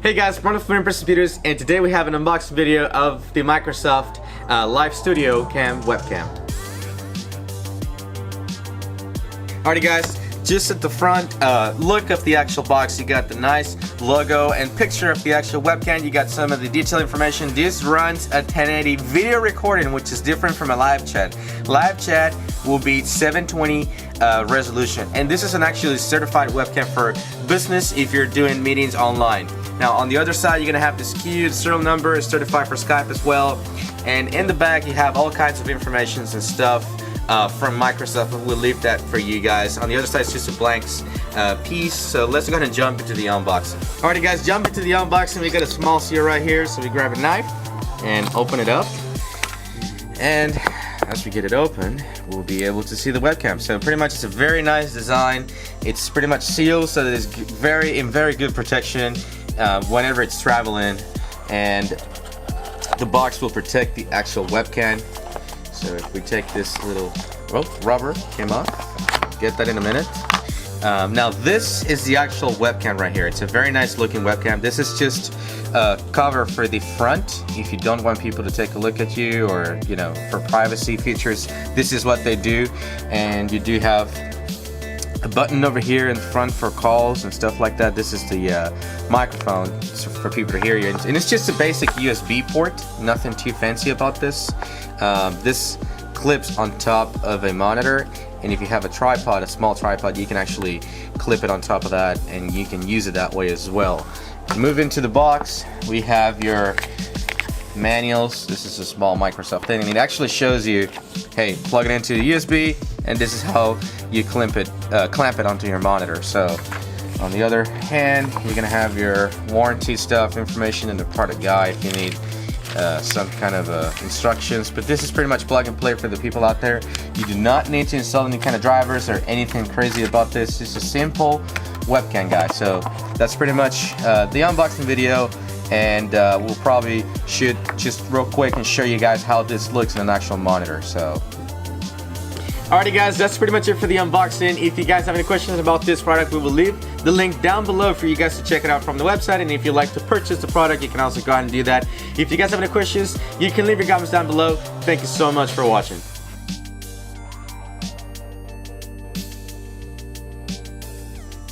Hey guys, from Provincial Computers, and today we have an unboxing video of the Microsoft LifeCam webcam. Alrighty guys, just at the front look of the actual box, you got the nice logo and picture of the actual webcam. You got some of the detailed information. This runs a 1080 video recording, which is different from a live chat. Live chat will be 720 resolution, and this is an actually certified webcam for business if you're doing meetings online. Now on the other side, you're gonna have this key, the serial number is certified for Skype as well, and in the back you have all kinds of informations and stuff from Microsoft. We'll leave that for you guys. On the other side it's just a blank piece, so let's go ahead and jump into the unboxing. Alrighty guys, jump into the unboxing. We got a small seal right here, so we grab a knife and open it up, and as we get it open, we'll be able to see the webcam. So pretty much it's a very nice design. It's pretty much sealed, so that it's in very good protection whenever it's traveling, and the box will protect the actual webcam. So if we take this little rubber came off, get that in a minute. Now this is the actual webcam right here. It's a very nice looking webcam. This is just a cover for the front if you don't want people to take a look at you, or you know, for privacy features. This is what they do, and you do have a button over here in front for calls and stuff like that. This is the microphone for people to hear you, and it's just a basic USB port, nothing too fancy about this. This clips on top of a monitor, and if you have a tripod, a small tripod, you can actually clip it on top of that, and you can use it that way as well. Move into the box, we have your manuals. This is a small Microsoft thing, and it actually shows you, hey, plug it into the USB, and this is how you clamp it onto your monitor. So on the other hand, you're gonna have your warranty stuff, information in the product guide if you need some kind of instructions, but this is pretty much plug and play for the people out there. You do not need to install any kind of drivers or anything crazy about this. It's a simple webcam, guys. So that's pretty much the unboxing video, and we'll probably shoot just real quick and show you guys how this looks in an actual monitor. So alrighty guys, that's pretty much it for the unboxing. If you guys have any questions about this product, we will leave the link down below for you guys to check it out from the website, and if you'd like to purchase the product, you can also go ahead and do that. If you guys have any questions, you can leave your comments down below. Thank you so much for watching.